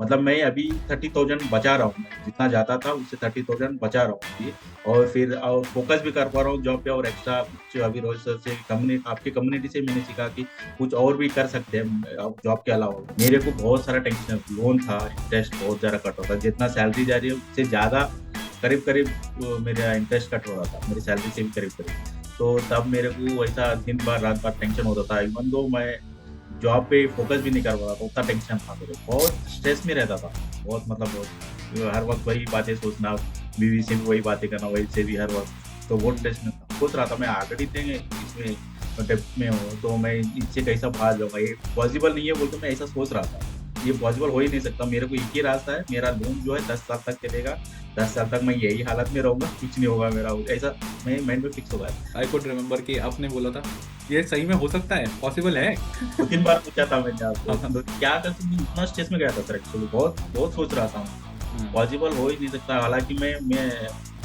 मतलब मैं अभी 30,000 बचा रहा हूँ, मैं जितना जाता था उससे 30,000 बचा रहा हूँ अभी। और फिर और फोकस भी कर पा रहा हूँ जॉब पे, और एक्स्ट्रा कुछ अभी रोज सर से कम्युनिटी, आपकी कम्युनिटी से मैंने सीखा कि कुछ और भी कर सकते हैं अब जॉब के अलावा। मेरे को बहुत सारा टेंशन, लोन था, इंटरेस्ट बहुत ज्यादा कट होता, जितना सैलरी जा रही है उससे ज्यादा करीब करीब मेरा इंटरेस्ट कट हो रहा था, मेरी सैलरी से भी करीब करीब। तो तब मेरे को वैसा दिन भर रात भर टेंशन होता था, इवन दो मैं जॉब पे फोकस भी नहीं कर पा रहा था, उतना टेंशन था मेरे को, बहुत स्ट्रेस में रहता था। बहुत मतलब बहुत हर वक्त वही बातें सोचना, बीवी से भी वही बातें करना, वही से भी हर वक्त, तो बहुत हम्म। स्ट्रेस में था। सोच रहा था मैं ऑलरेडी थे इसमें डेप्थ में हूँ, तो मैं इससे कैसा बाहर जाऊंगा, ये पॉसिबल नहीं है बोल के मैं ऐसा सोच रहा था। ये पॉसिबल हो ही नहीं सकता, मेरे को एक ही रास्ता है, मेरा लोन जो है 10 साल तक चलेगा, 10 साल तक मैं यही हालत में रहूंगा, कुछ नहीं होगा मेरा, ऐसा मैं माइंड में फिक्स हो गया था। आई कुड रिमेम्बर कि आपने बोला था ये सही में हो सकता है, पॉसिबल है। 2-3 बार पूछा था मैंने आपको, हाँ। तो क्या कर सकते, इतना स्ट्रेस में गया था सर, एक्चुअली बहुत बहुत सोच रहा था मैं। हम्म। पॉसिबल हो ही नहीं सकता, हालांकि मैं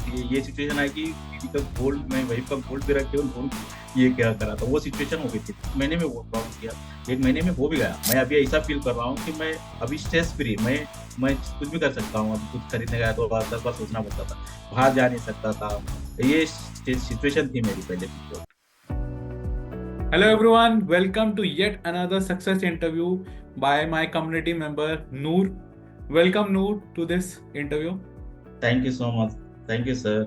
ये सिचुएशन है कि दीदी का गोल्ड, मैं वही का गोल्ड पे रख के लोन, ये क्या करा था, वो सिचुएशन हो गई थी। 1 महीने में वो प्रॉब्लम किया, 1 महीने में हो भी गया। मैं अभी ऐसा फील कर रहा हूँ कि मैं अभी स्ट्रेस फ्री, मैं कुछ भी कर सकता हूँ। अभी कुछ खरीदने गया तो 10 बार सोचना पड़ता था, बाहर जा नहीं सकता था। ये सिचुएशन थी मेरी पहले की। Hello everyone, welcome to yet another success interview by my community member Noor. Welcome Noor to this interview. Thank you so much. Thank you sir.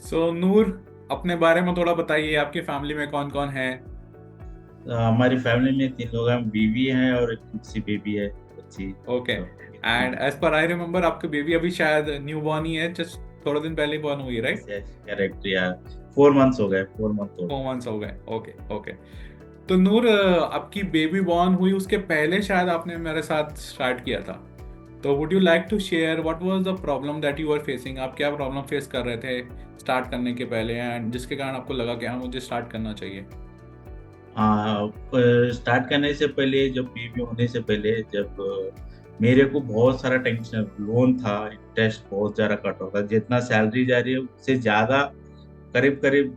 So Noor, अपने बारे में थोड़ा बताइए, आपकी फैमिली में कौन कौन है? हमारी फैमिली में 3 लोग हैं, बीवी हैं और एक सी बेबी है, बच्ची। ओके। तो and as per I remember आपकी बेबी अभी शायद न्यू बॉर्न ही है, जस्ट थोड़े दिन पहले बॉर्न हुई, राइट? करेक्ट यार, 4 मंथ्स हो गए, 4 मंथ हो 4 मंथ्स हो गए। Okay okay. तो नूर, आपकी बेबी बॉर्न हुई उसके पहले शायद आपने मेरे साथ स्टार्ट किया था। तो would you like to share what was the problem that you are facing? आप क्या प्रॉब्लम फेस कर रहे थे स्टार्ट करने के पहले, एंड जिसके कारण आपको लगा कि हाँ मुझे स्टार्ट करना चाहिए? हाँ, स्टार्ट करने से पहले, जब बेबी होने से पहले, जब मेरे को बहुत सारा टेंशन, लोन था, इंटरेस्ट बहुत ज्यादा कट होता, जितना सैलरी जा रही है उससे ज्यादा करीब करीब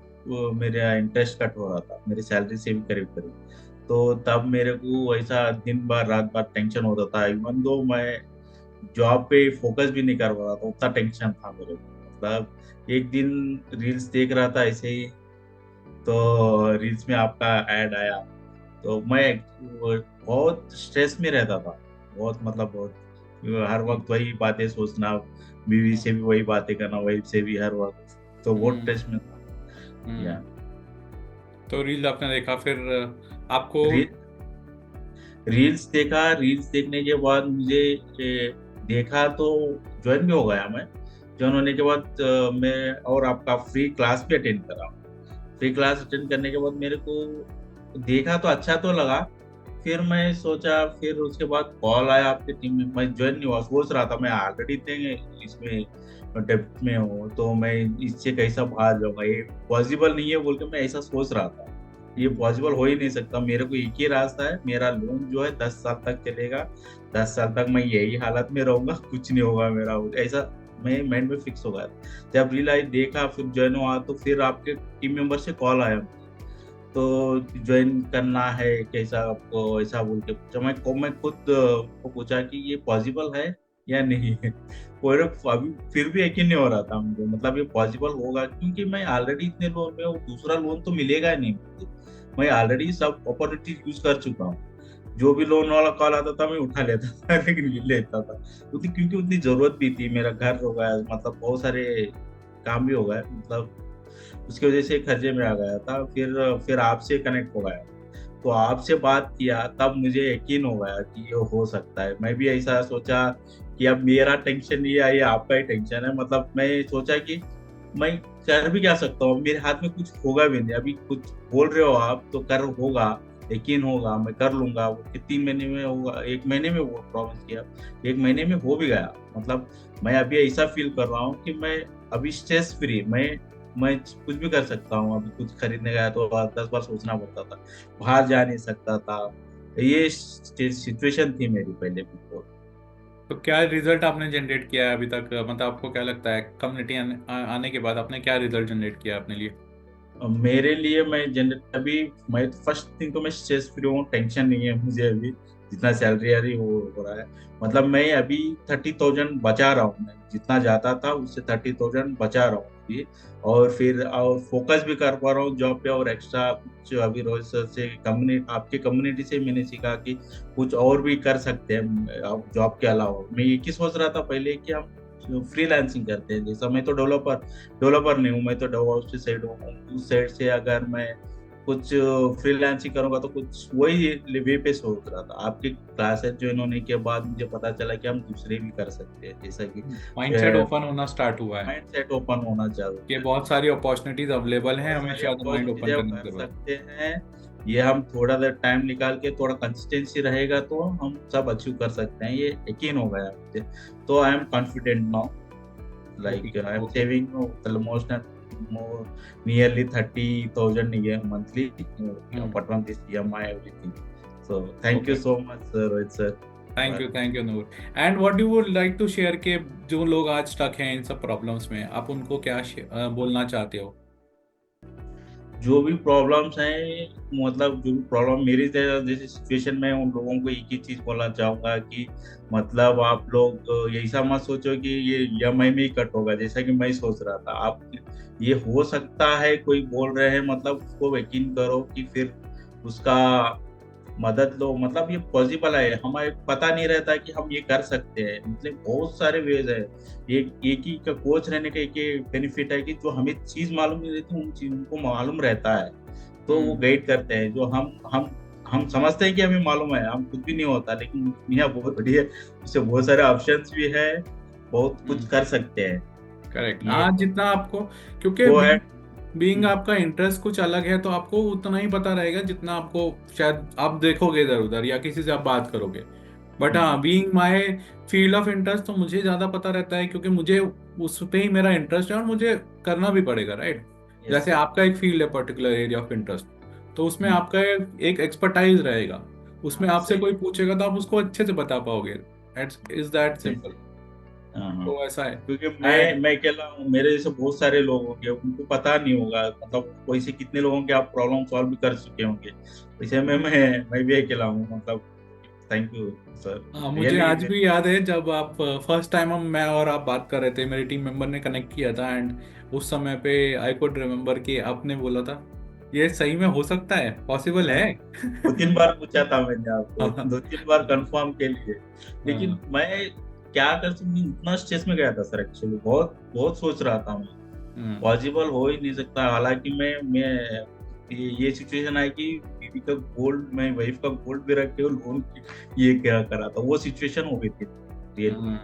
मेरा इंटरेस्ट कट हो रहा था, मेरी सैलरी से भी करीब करीब। तो तब मेरे को ऐसा दिन भर रात भर टेंशन होता था, इवन दो मैं जॉब पे फोकस भी नहीं कर पा रहा था, उतना टेंशन था मेरे को। मतलब एक दिन रील्स देख रहा था ऐसे ही, तो रील्स में आपका ऐड आया, तो मैं बहुत स्ट्रेस में रहता था, बहुत मतलब बहुत, हर हम्म। वक्त वही बातें सोचना, बीवी से भी वही बातें करना, वही से भी हर वक्त, तो बहुत हम्म। स्ट्रेस में था। हम्म। या तो रील आपने देखा, फिर आपको? री, रील्स देखा, रील्स देखने के बाद मुझे देखा तो ज्वाइन भी हो गया मैं। ज्वाइन होने के बाद मैं और आपका फ्री क्लास भी अटेंड करा। फ्री क्लास अटेंड करने के बाद मेरे को देखा तो अच्छा तो लगा। फिर मैं सोचा, फिर उसके बाद कॉल आया आपकी टीम में, मैं ज्वाइन नहीं हुआ, सोच रहा था मैं ऑलरेडी थे इसमें डेप्थ में हूँ, तो मैं इससे कैसा बाहर जाऊंगा, ये पॉसिबल नहीं है बोल के मैं ऐसा सोच रहा था। ये पॉसिबल हो ही नहीं सकता, मेरे को एक ही रास्ता है, मेरा लोन जो है 10 साल तक चलेगा, 10 साल तक मैं यही हालत में रहूंगा, कुछ नहीं होगा मेरा, ऐसा मैं माइंड में फिक्स हो गया। जब रियलाइज देखा, फिर ज्वाइन हुआ, तो फिर आपके टीम मेंबर से कॉल आया, तो ज्वाइन करना है कैसा आपको, ऐसा बोल के पूछा। मैं खुद को पूछा कि ये पॉसिबल है या नहीं है। और अभी फिर भी यकीन नहीं हो रहा था मुझे, मतलब ये पॉसिबल होगा, क्योंकि मैं ऑलरेडी इतने लोन में हूँ, दूसरा लोन तो मिलेगा नहीं मुझे। मैं ऑलरेडी सब अपॉर्चुनिटी यूज कर चुका हूँ, जो भी लोन वाला कॉल आता था मैं उठा लेता था, लेकिन ले लेता था क्योंकि उतनी जरूरत भी थी, मेरा घर हो गया, मतलब बहुत सारे काम भी हो गए, मतलब उसकी वजह से खर्चे में आ गया था। फिर आपसे कनेक्ट हो गया, तो आपसे बात किया, तब मुझे यकीन हो गया कि ये हो सकता है। मैं भी ऐसा सोचा कि अब मेरा टेंशन नहीं है, ये आपका ही टेंशन है, मतलब मैं सोचा कि मैं कर भी क्या सकता हूँ, मेरे हाथ में कुछ होगा भी नहीं, अभी कुछ बोल रहे हो आप तो कर होगा, यकीन होगा, मैं कर लूंगा, वो कि 3 महीने में होगा, 1 महीने में वो प्रॉमिस किया, 1 महीने में हो भी गया। मतलब मैं अभी ऐसा फील कर रहा हूँ कि मैं अभी स्ट्रेस फ्री, मैं कुछ भी कर सकता हूँ। अभी कुछ खरीदने गया तो 10 बार सोचना पड़ता था, बाहर जा नहीं सकता था। ये सिचुएशन थी मेरी पहले बिल्कुल। तो क्या रिजल्ट आपने जनरेट किया है अभी तक? मतलब आपको क्या लगता है कम्युनिटी आने के बाद आपने क्या रिजल्ट जनरेट किया है अपने लिए? मेरे लिए मैं जनरल अभी, मैं फर्स्ट थिंग तो मैं स्ट्रेस फ्री हूँ, टेंशन नहीं है मुझे अभी। जितना सैलरी आ रही वो हो रहा है। मतलब मैं अभी 30,000 बचा रहा हूँ, मैं जितना जाता था उससे 30,000 बचा रहा हूँ अभी। और फिर और फोकस भी कर पा रहा हूँ जॉब पे, और एक्स्ट्रा कुछ अभी रोहित सर से कम्युनिटी, आपकी कम्युनिटी से मैंने सीखा कि कुछ और भी कर सकते हैं आप जॉब के अलावा। मैं ये की सोच रहा था पहले कि हम फ्रीलांसिंग करते हैं, जैसा मैं तो डेवलपर नहीं हूँ, मैं तो डेवऑप्स साइड हूँ, उस साइड से अगर मैं कुछ फ्रीलांसिंग करूंगा तो कुछ वही वे पे सोच रहा था। आपकी क्लासेस ज्वाइन होने के बाद मुझे पता चला कि हम दूसरे भी कर सकते हैं, जैसा कि माइंडसेट ओपन होना स्टार्ट हुआ है माइंड सेट ओपन होना कि चाहिए। बहुत सारी अपॉर्चुनिटीज अवेलेबल हैं, बहुत हमें सारी शायद माइंड अपॉर्चुनिटीज ओपन हम करने की कर जरूरत सकते हैं। ये हम थोड़ा देर टाइम निकाल के, थोड़ा कंसिस्टेंसी रहेगा तो हम सब अचीव कर सकते हैं, ये यकीन हो गया मुझे। तो आई एम कॉन्फिडेंट नाउ, है। Okay like I'm okay. saving almost more nearly 30,000 a year monthly, apart from this EMI everything. So thank you okay, so much, Rohit sir. Thank you Noor. And what you would like to share के जो लोग आज stuck हैं इन सब problems में, आप उनको क्या बोलना चाहते हो? जो भी प्रॉब्लम्स हैं, मतलब जो भी प्रॉब्लम मेरी जैसी सिचुएशन में, उन लोगों को एक ही चीज बोलना चाहूंगा कि मतलब आप लोग ऐसा मत सोचो कि ये EMI में ही कट होगा, जैसा कि मैं सोच रहा था। आप ये हो सकता है, कोई बोल रहे हैं, मतलब उसको यकीन करो कि फिर उसका मदद लो। मतलब ये पॉसिबल है, हमें पता नहीं रहता कि हम ये कर सकते हैं, मतलब बहुत सारे वेज है। एक ही का कोच रहने का एक ही बेनिफिट है कि जो हमें चीज मालूम नहीं रहती उन चीजों को मालूम रहता है, तो वो हम्म गाइड करते हैं। जो हम समझते हैं कि हमें मालूम है, हम कुछ भी नहीं होता, लेकिन दुनिया बहुत बड़ी है, उससे बहुत सारे ऑप्शंस भी है, बहुत कुछ कर सकते हैं। करेक्ट। ये हाँ, जितना आपको, क्योंकि वो है। बीइंग आपका इंटरेस्ट कुछ अलग है तो आपको उतना ही पता रहेगा जितना आपको शायद आप देखोगे इधर उधर या किसी से आप बात करोगे। बट हाँ, being my field of interest तो मुझे ज्यादा पता रहता है, क्योंकि मुझे उस पे ही मेरा इंटरेस्ट है और मुझे करना भी पड़ेगा, राइट? यस जैसे सर। आपका एक फील्ड है, पर्टिकुलर एरिया ऑफ इंटरेस्ट, तो उसमें आपका एक एक्सपर्टाइज रहेगा, उसमें हाँ आपसे सही। कोई पूछेगा तो आप उसको अच्छे से बता पाओगे। Is that simple. हाँ हाँ। तो ऐसा है। क्योंकि एंड मैं अकेला हूँ, मेरे जैसे बहुत सारे लोग होंगे, उनको पता नहीं होगा, मतलब वैसे कितने लोगों के आप प्रॉब्लम सॉल्व भी कर चुके होंगे, वैसे मैं भी अकेला हूँ, मतलब थैंक यू सर, हाँ, मुझे रियली आज भी वेरी। याद है जब आप फर्स्ट टाइम हम मैं और आप बात कर रहे थे, मेरे टीम मेंबर ने कनेक्ट किया था, एंड उस समय पे आई कुड रिमेम्बर कि आपने बोला था ये सही में हो सकता है, पॉसिबल है। 2-3 बार पूछा था मैंने आपको, हाँ 2-3 बार कंफर्म के लिए, लेकिन हाँ। मैं क्या कर सकती हूँ, इतना स्ट्रेस में गया था सर, एक्चुअली बहुत बहुत सोच रहा था मैं, हम्म पॉसिबल हो ही नहीं सकता। हालांकि मैं ये सिचुएशन है कि बीवी का गोल्ड, मैं वाइफ का गोल्ड भी रख के लोन ये क्या करा था, वो सिचुएशन हो गई थी रियली।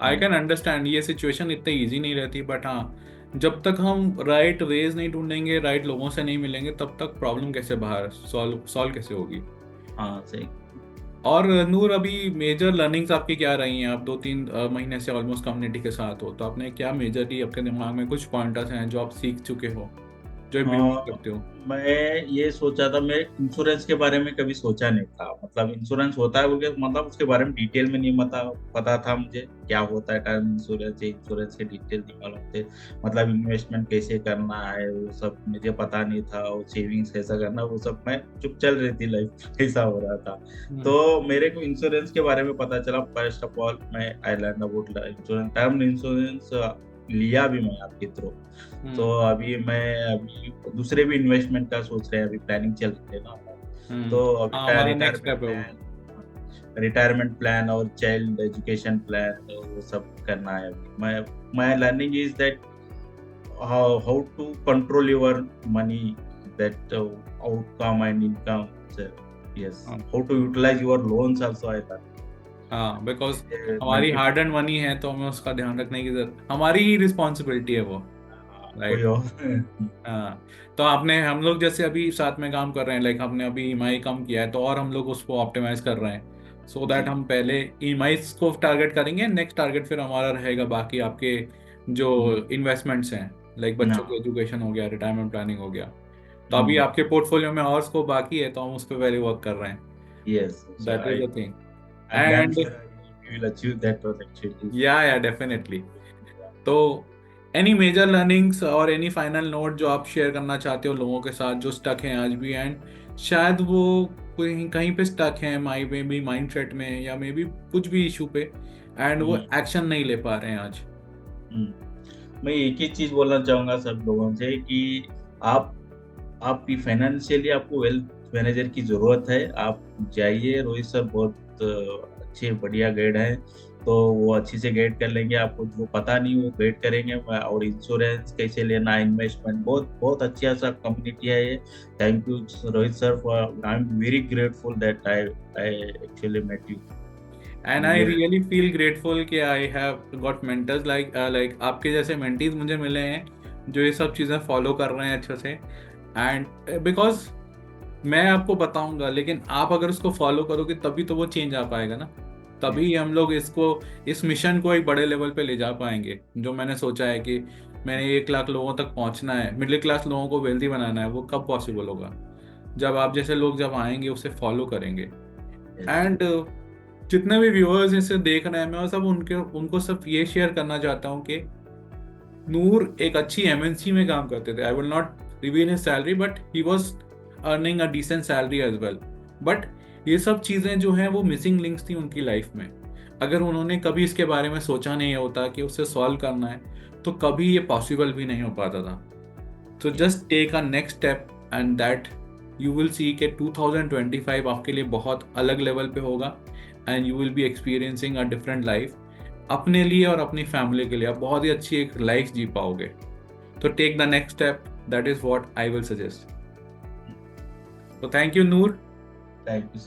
आई कैन अंडरस्टैंड, ये सिचुएशन इतनी इजी नहीं रहती, बट हाँ, जब तक हम राइट वेज नहीं ढूंढेंगे, राइट लोगों से नहीं मिलेंगे, तब तक प्रॉब्लम कैसे बाहर सॉल्व कैसे होगी? हाँ सही। और नूर, अभी मेजर लर्निंग्स आपकी क्या रही हैं? आप 2-3 महीने से ऑलमोस्ट कम्युनिटी के साथ हो, तो आपने क्या मेजरली, आपके दिमाग में कुछ पॉइंटर्स हैं जो आप सीख चुके हो, जो इम्प्लीमेंट हाँ, करते हो? मैं ये सोचा था, मैं इंश्योरेंस के बारे में कभी सोचा नहीं था, मतलब इंश्योरेंस होता है बोल, मतलब उसके बारे में डिटेल में नहीं पता था मुझे क्या होता है टर्म इंश्योरेंस, इंश्योरेंस के डिटेल नहीं मालूम थे, मतलब इन्वेस्टमेंट कैसे करना है वो सब मुझे पता नहीं था, और सेविंग्स कैसा करना वो सब, मैं चुप चल रही थी लाइफ ऐसा हो रहा था। हम्म तो मेरे को इंश्योरेंस के बारे में पता चला, फर्स्ट ऑफ ऑल मैं I learn about insurance, term insurance लिया भी मैं आपके थ्रू। तो हम्म अभी दूसरे भी इन्वेस्टमेंट का सोच रहे हैं, अभी प्लानिंग चल रही है ना। तो अभी हाँ, हमारा नेक्स्ट रिटायरमेंट स्टेप है वो। प्लान, रिटायरमेंट प्लान और चाइल्ड एजुकेशन प्लान, वो सब करना है अभी। मैं learning is that how to control your money, that outcome and income, yes, हाँ how to utilize your loans also I हाँ, बिकॉज लर्न हमारी हार्ड एंड मनी है तो हमें उसका ध्यान रखने की जरूरत, हमारी ही रिस्पॉन्सिबिलिटी है वो, कोई राइट? और हाँ, तो आपने, हम लोग जैसे अभी साथ में काम कर रहे हैं, लाइक हमने अभी ईएमआई कम किया है, तो और हम लोग उसको ऑप्टिमाइज कर रहे हैं, सो दैट जी। हम पहले ईएमआई को टारगेट करेंगे, नेक्स्ट टारगेट फिर हमारा रहेगा बाकी आपके जो इन्वेस्टमेंट्स हैं, लाइक ना। बच्चों की एजुकेशन हो गया, रिटायरमेंट प्लानिंग हो गया। तो अभी हम्म। आपके पोर्टफोलियो में और स्कोप बाकी है, तो हम उस पर पहले वर्क कर रहे हैं। Yes, so that is the thing. I'm damn and sure we will achieve that one actually. या डेफिनेटली। तो एनी मेजर लर्निंग्स और एनी फाइनल नोट जो आप शेयर करना चाहते हो लोगों के साथ जो स्टक हैं आज भी, एंड शायद वो कहीं कहीं पे स्टक है, मे बी माइंड सेट में, या मे बी कुछ भी इशू पे, एंड वो हम्म, एक्शन नहीं ले पा रहे हैं आज। मैं एक ही चीज बोलना चाहूंगा सब लोगों से कि आप आपकी फाइनेंशियली आपको वेल्थ मैनेजर की जरूरत है। आप जाइए, रोहित सर बहुत अच्छे बढ़िया गाइड हैं, तो वो अच्छी से गाइड कर लेंगे आपको। जो पता नहीं वो गाइड करेंगे। और इंश्योरेंस कैसे लेना, इन्वेस्टमेंट, बहुत बहुत अच्छा सा कम्युनिटी है ये। Thank you Rohit sir, for I am very grateful that I I actually met you. And I really feel grateful कि I have got mentors like आपके जैसे मेंटीज मुझे मिले हैं जो ये सब चीज़ें फॉलो कर रहे हैं अच्छे से। एंड बिकॉज मैं आपको बताऊंगा, लेकिन आप अगर उसको फॉलो करोगे तभी तो वो चेंज आ पाएगा ना। तभी हम लोग इसको, इस मिशन को एक बड़े लेवल पे ले जा पाएंगे। जो मैंने सोचा है कि मैंने 1 लाख लोगों तक पहुंचना है, मिडिल क्लास लोगों को वेल्दी बनाना है, वो कब पॉसिबल होगा? जब आप जैसे लोग जब आएंगे, उसे फॉलो करेंगे। एंड जितने भी व्यूअर्स इसे देख रहे हैं, मैं सब उनके उनको सब ये शेयर करना चाहता हूँ कि नूर एक अच्छी एमएनसी में काम करते थे। I will not reveal his salary, but he was earning a decent salary as well. But ये सब चीज़ें जो हैं वो मिसिंग लिंक्स थी उनकी लाइफ में। अगर उन्होंने कभी इसके बारे में सोचा नहीं होता कि उसे सॉल्व करना है, तो कभी ये पॉसिबल भी नहीं हो पाता था। तो just take a next step, and that you will see के 2025 आपके लिए बहुत अलग लेवल पे होगा, and you will be experiencing a different life. अपने लिए और अपनी फैमिली के लिए आप बहुत ही अच्छी एक लाइफ जी पाओगे। तो take the next step, that is what I will suggest. तो thank you Noor. Thank you.